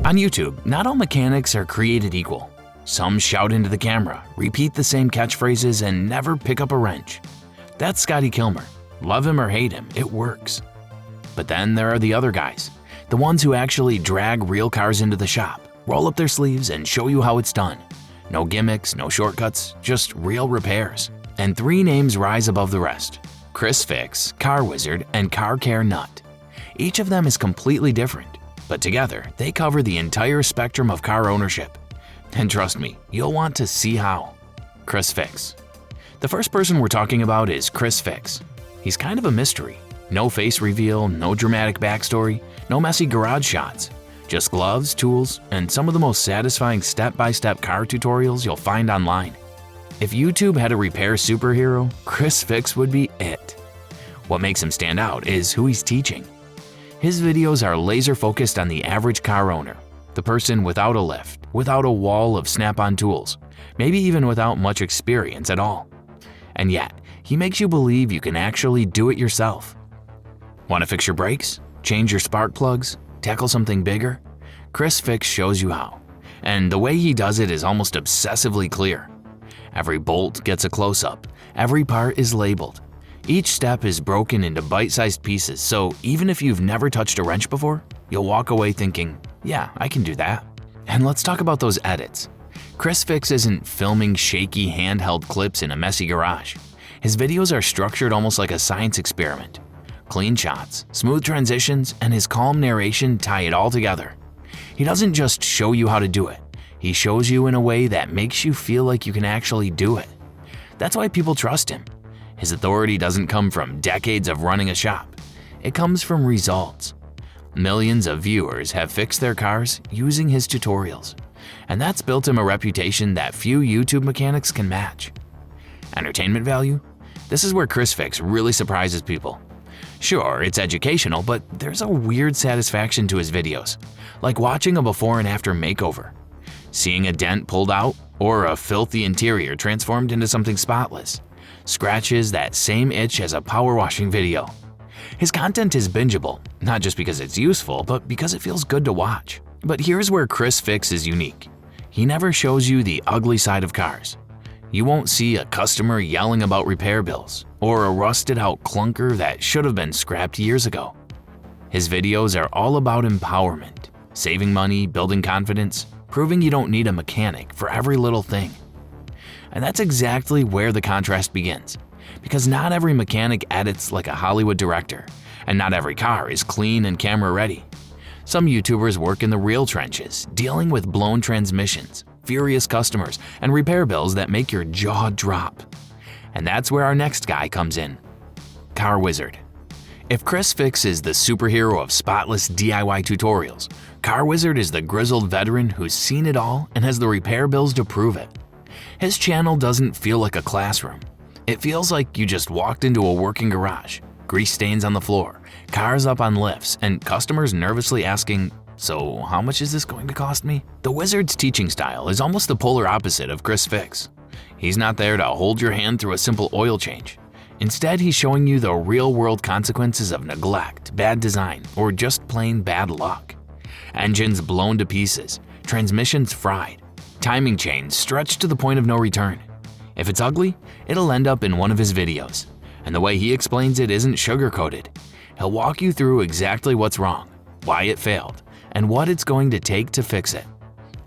On YouTube, not all mechanics are created equal. Some shout into the camera, repeat the same catchphrases, and never pick up a wrench. That's Scotty Kilmer. Love him or hate him, it works. But then there are the other guys, the ones who actually drag real cars into the shop, roll up their sleeves, and show you how it's done. No gimmicks, no shortcuts, just real repairs. And three names rise above the rest: ChrisFix, Car Wizard, and Care Nut. Each of them is completely different, but together they cover the entire spectrum of car ownership. And trust me, you'll want to see how. ChrisFix. The first person we're talking about is ChrisFix. He's kind of a mystery. No face reveal, no dramatic backstory, no messy garage shots. Just gloves, tools, and some of the most satisfying step-by-step car tutorials you'll find online. If YouTube had a repair superhero, ChrisFix would be it. What makes him stand out is who he's teaching. His videos are laser-focused on the average car owner, the person without a lift, without a wall of snap-on tools, maybe even without much experience at all. And yet, he makes you believe you can actually do it yourself. Want to fix your brakes? Change your spark plugs? Tackle something bigger? ChrisFix shows you how. And the way he does it is almost obsessively clear. Every bolt gets a close-up. Every part is labeled. Each step is broken into bite-sized pieces, so even if you've never touched a wrench before, you'll walk away thinking, yeah, I can do that. And let's talk about those edits. ChrisFix isn't filming shaky handheld clips in a messy garage. His videos are structured almost like a science experiment. Clean shots, smooth transitions, and his calm narration tie it all together. He doesn't just show you how to do it. He shows you in a way that makes you feel like you can actually do it. That's why people trust him. His authority doesn't come from decades of running a shop. It comes from results. Millions of viewers have fixed their cars using his tutorials, and that's built him a reputation that few YouTube mechanics can match. Entertainment value? This is where ChrisFix really surprises people. Sure, it's educational, but there's a weird satisfaction to his videos, like watching a before and after makeover. Seeing a dent pulled out or a filthy interior transformed into something spotless scratches that same itch as a power washing video. His content is bingeable, not just because it's useful, but because it feels good to watch. But here's where ChrisFix is unique. He never shows you the ugly side of cars. You won't see a customer yelling about repair bills or a rusted out clunker that should have been scrapped years ago. His videos are all about empowerment, saving money, building confidence, proving you don't need a mechanic for every little thing. And that's exactly where the contrast begins, because not every mechanic edits like a Hollywood director, and not every car is clean and camera ready. Some YouTubers work in the real trenches, dealing with blown transmissions, furious customers, and repair bills that make your jaw drop. And that's where our next guy comes in. Car Wizard. If ChrisFix is the superhero of spotless DIY tutorials, Car Wizard is the grizzled veteran who's seen it all and has the repair bills to prove it. His channel doesn't feel like a classroom. It feels like you just walked into a working garage, grease stains on the floor, cars up on lifts, and customers nervously asking, "So how much is this going to cost me?" The Wizard's teaching style is almost the polar opposite of ChrisFix. He's not there to hold your hand through a simple oil change. Instead, he's showing you the real-world consequences of neglect, bad design, or just plain bad luck. Engines blown to pieces, transmissions fried, timing chains stretched to the point of no return. If it's ugly, it'll end up in one of his videos. And the way he explains it isn't sugar-coated. He'll walk you through exactly what's wrong, why it failed, and what it's going to take to fix it.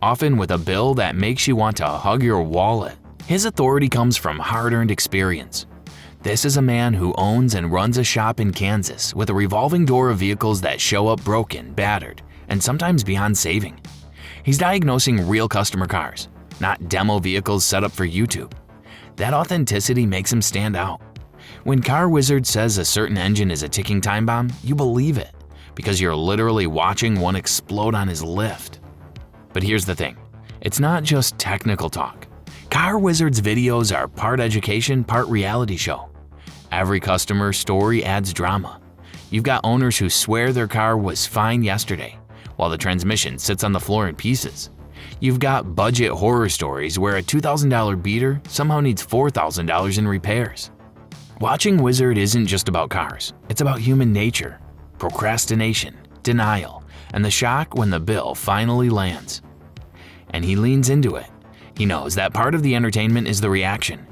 Often with a bill that makes you want to hug your wallet. His authority comes from hard-earned experience. This is a man who owns and runs a shop in Kansas with a revolving door of vehicles that show up broken, battered, and sometimes beyond saving. He's diagnosing real customer cars, not demo vehicles set up for YouTube. That authenticity makes him stand out. When Car Wizard says a certain engine is a ticking time bomb, you believe it, because you're literally watching one explode on his lift. But here's the thing, it's not just technical talk. Car Wizard's videos are part education, part reality show. Every customer story adds drama. You've got owners who swear their car was fine yesterday, while the transmission sits on the floor in pieces. You've got budget horror stories where a $2,000 beater somehow needs $4,000 in repairs. Watching Wizard isn't just about cars, it's about human nature, procrastination, denial, and the shock when the bill finally lands. And he leans into it. He knows that part of the entertainment is the reaction.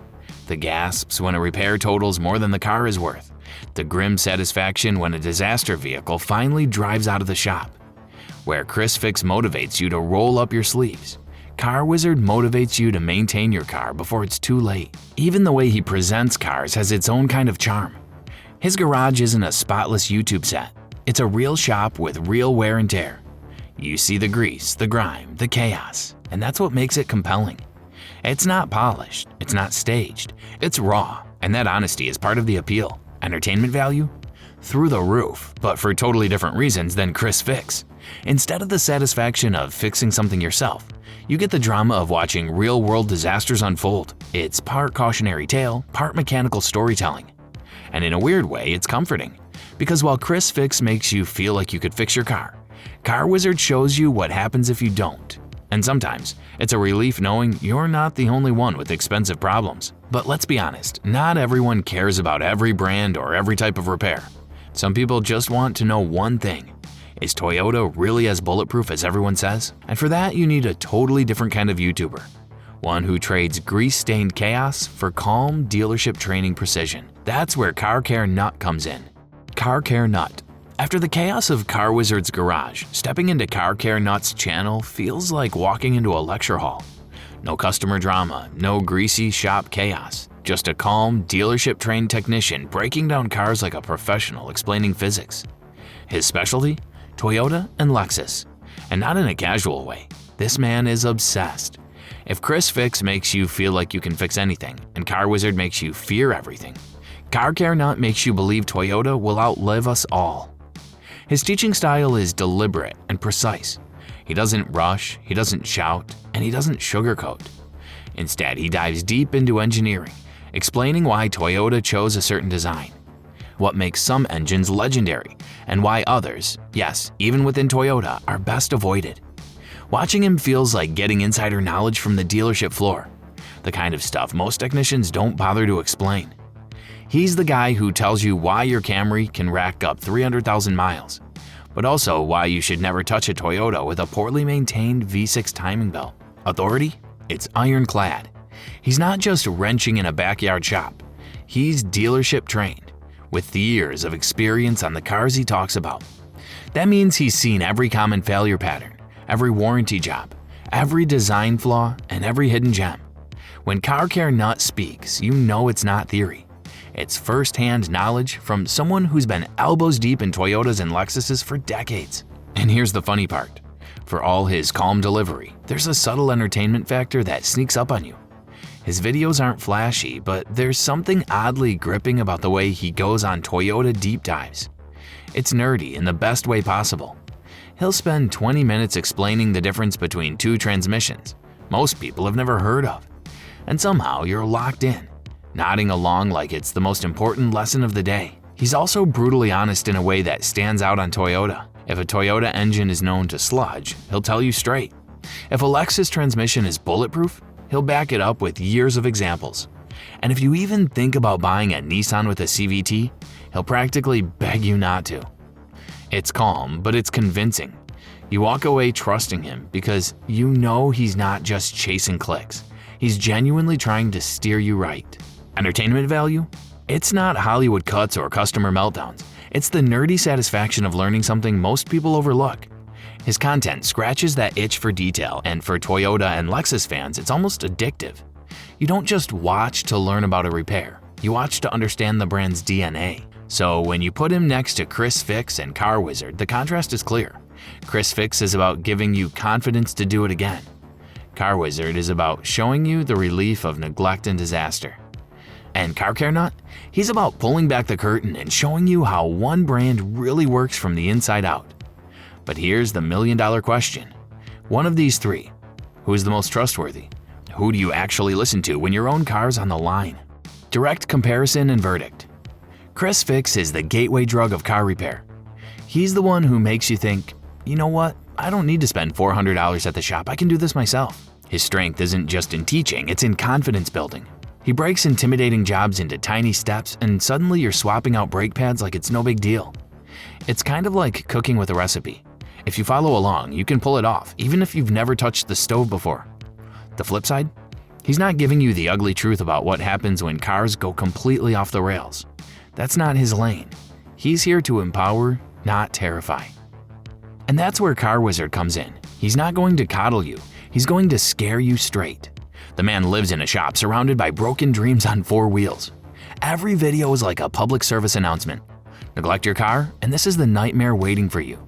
The gasps when a repair totals more than the car is worth. The grim satisfaction when a disaster vehicle finally drives out of the shop. Where ChrisFix motivates you to roll up your sleeves, Car Wizard motivates you to maintain your car before it's too late. Even the way he presents cars has its own kind of charm. His garage isn't a spotless YouTube set. It's a real shop with real wear and tear. You see the grease, the grime, the chaos, and that's what makes it compelling. It's not polished, it's not staged, it's raw, and that honesty is part of the appeal. Entertainment value? Through the roof, but for totally different reasons than ChrisFix. Instead of the satisfaction of fixing something yourself, you get the drama of watching real-world disasters unfold. It's part cautionary tale, part mechanical storytelling. And in a weird way, it's comforting. Because while ChrisFix makes you feel like you could fix your car, Car Wizard shows you what happens if you don't. And sometimes, it's a relief knowing you're not the only one with expensive problems. But let's be honest, not everyone cares about every brand or every type of repair. Some people just want to know one thing. Is Toyota really as bulletproof as everyone says? And for that, you need a totally different kind of YouTuber. One who trades grease-stained chaos for calm dealership training precision. That's where Care Nut comes in. Care Nut. After the chaos of Car Wizard's garage, stepping into Care Nut's channel feels like walking into a lecture hall. No customer drama, no greasy shop chaos. Just a calm, dealership-trained technician breaking down cars like a professional explaining physics. His specialty? Toyota and Lexus. And not in a casual way. This man is obsessed. If ChrisFix makes you feel like you can fix anything, and Car Wizard makes you fear everything, Care Nut makes you believe Toyota will outlive us all. His teaching style is deliberate and precise. He doesn't rush, he doesn't shout, and he doesn't sugarcoat. Instead, he dives deep into engineering, explaining why Toyota chose a certain design, what makes some engines legendary, and why others, yes, even within Toyota, are best avoided. Watching him feels like getting insider knowledge from the dealership floor, the kind of stuff most technicians don't bother to explain. He's the guy who tells you why your Camry can rack up 300,000 miles, but also why you should never touch a Toyota with a poorly maintained V6 timing belt. Authority? It's ironclad. He's not just wrenching in a backyard shop. He's dealership trained, with years of experience on the cars he talks about. That means he's seen every common failure pattern, every warranty job, every design flaw, and every hidden gem. When Care Nut speaks, you know it's not theory. It's first-hand knowledge from someone who's been elbows deep in Toyotas and Lexuses for decades. And here's the funny part. For all his calm delivery, there's a subtle entertainment factor that sneaks up on you. His videos aren't flashy, but there's something oddly gripping about the way he goes on Toyota deep dives. It's nerdy in the best way possible. He'll spend 20 minutes explaining the difference between two transmissions most people have never heard of. And somehow you're locked in, nodding along like it's the most important lesson of the day. He's also brutally honest in a way that stands out on Toyota. If a Toyota engine is known to sludge, he'll tell you straight. If a Lexus transmission is bulletproof, he'll back it up with years of examples. And if you even think about buying a Nissan with a CVT, he'll practically beg you not to. It's calm, but it's convincing. You walk away trusting him because you know he's not just chasing clicks. He's genuinely trying to steer you right. Entertainment value? It's not Hollywood cuts or customer meltdowns. It's the nerdy satisfaction of learning something most people overlook. His content scratches that itch for detail, and for Toyota and Lexus fans, it's almost addictive. You don't just watch to learn about a repair. You watch to understand the brand's DNA. So when you put him next to ChrisFix and Car Wizard, the contrast is clear. ChrisFix is about giving you confidence to do it again. Car Wizard is about showing you the relief of neglect and disaster. And Care Nut? He's about pulling back the curtain and showing you how one brand really works from the inside out. But here's the million-dollar question. One of these three. Who is the most trustworthy? Who do you actually listen to when your own car's on the line? Direct comparison and verdict. ChrisFix is the gateway drug of car repair. He's the one who makes you think, you know what, I don't need to spend $400 at the shop, I can do this myself. His strength isn't just in teaching, it's in confidence building. He breaks intimidating jobs into tiny steps, and suddenly you're swapping out brake pads like it's no big deal. It's kind of like cooking with a recipe. If you follow along, you can pull it off, even if you've never touched the stove before. The flip side? He's not giving you the ugly truth about what happens when cars go completely off the rails. That's not his lane. He's here to empower, not terrify. And that's where Car Wizard comes in. He's not going to coddle you. He's going to scare you straight. The man lives in a shop surrounded by broken dreams on 4 wheels. Every video is like a public service announcement. Neglect your car, and this is the nightmare waiting for you.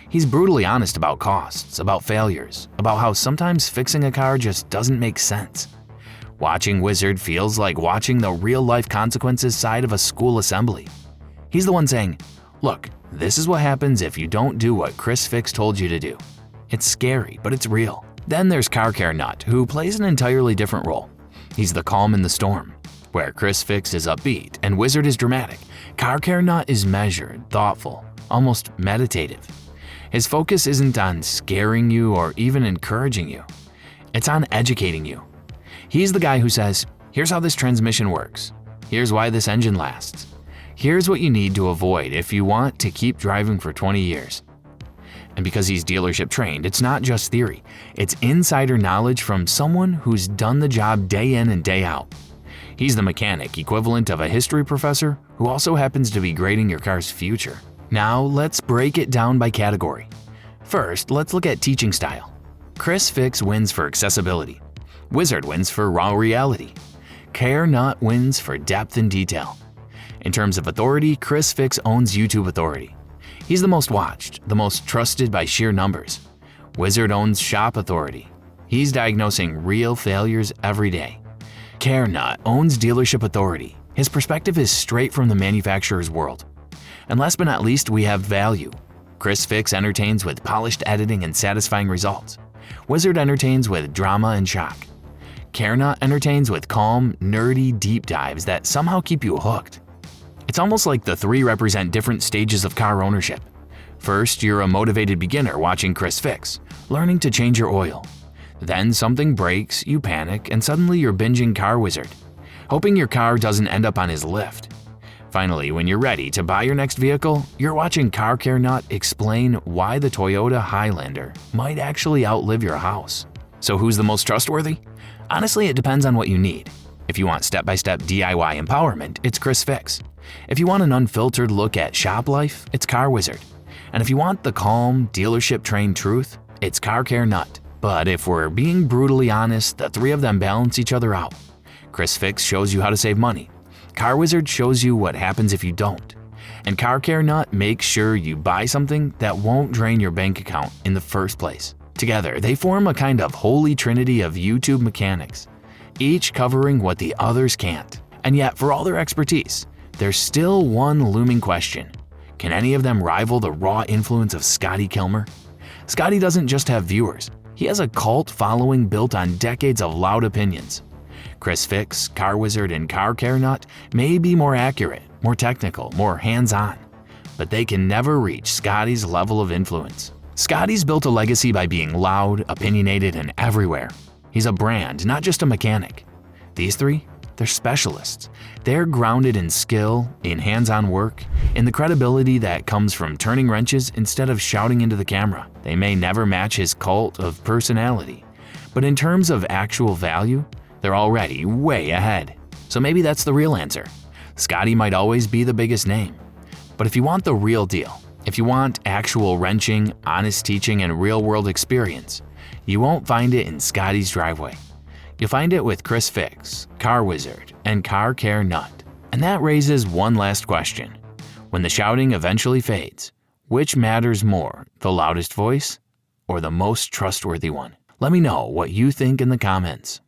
He's brutally honest about costs, about failures, about how sometimes fixing a car just doesn't make sense. Watching Wizard feels like watching the real-life consequences side of a school assembly. He's the one saying, look, this is what happens if you don't do what ChrisFix told you to do. It's scary, but it's real. Then there's Care Nut, who plays an entirely different role. He's the calm in the storm. Where ChrisFix is upbeat and Wizard is dramatic, Care Nut is measured, thoughtful, almost meditative. His focus isn't on scaring you or even encouraging you. It's on educating you. He's the guy who says, here's how this transmission works. Here's why this engine lasts. Here's what you need to avoid if you want to keep driving for 20 years. And because he's dealership trained, it's not just theory. It's insider knowledge from someone who's done the job day in and day out. He's the mechanic equivalent of a history professor who also happens to be grading your car's future. Now let's break it down by category. First, let's look at teaching style. ChrisFix wins for accessibility. Wizard wins for raw reality. Care Nut wins for depth and detail. In terms of authority, ChrisFix owns YouTube authority. He's the most watched, the most trusted by sheer numbers. Wizard owns shop authority. He's diagnosing real failures every day. Care Nut owns dealership authority. His perspective is straight from the manufacturer's world. And last but not least, we have value. ChrisFix entertains with polished editing and satisfying results. Wizard entertains with drama and shock. Care Nut entertains with calm, nerdy deep dives that somehow keep you hooked. It's almost like the 3 represent different stages of car ownership. First, you're a motivated beginner watching ChrisFix, learning to change your oil. Then something breaks, you panic, and suddenly you're binging Car Wizard, hoping your car doesn't end up on his lift. Finally, when you're ready to buy your next vehicle, you're watching Care Nut explain why the Toyota Highlander might actually outlive your house. So who's the most trustworthy? Honestly, it depends on what you need. If you want step-by-step DIY empowerment, it's ChrisFix. If you want an unfiltered look at shop life, it's Car Wizard. And if you want the calm, dealership-trained truth, it's Care Nut. But if we're being brutally honest, the 3 of them balance each other out. ChrisFix shows you how to save money. Car Wizard shows you what happens if you don't. And Care Nut makes sure you buy something that won't drain your bank account in the first place. Together, they form a kind of holy trinity of YouTube mechanics, each covering what the others can't. And yet, for all their expertise, there's still one looming question. Can any of them rival the raw influence of Scotty Kilmer? Scotty doesn't just have viewers. He has a cult following built on decades of loud opinions. ChrisFix, Car Wizard, and Care Nut may be more accurate, more technical, more hands-on, but they can never reach Scotty's level of influence. Scotty's built a legacy by being loud, opinionated, and everywhere. He's a brand, not just a mechanic. These 3, they're specialists. They're grounded in skill, in hands-on work, in the credibility that comes from turning wrenches instead of shouting into the camera. They may never match his cult of personality, but in terms of actual value, they're already way ahead. So maybe that's the real answer. Scotty might always be the biggest name. But if you want the real deal, if you want actual wrenching, honest teaching, and real-world experience, you won't find it in Scotty's driveway. You'll find it with ChrisFix, Car Wizard, and Care Nut. And that raises one last question. When the shouting eventually fades, which matters more, the loudest voice or the most trustworthy one? Let me know what you think in the comments.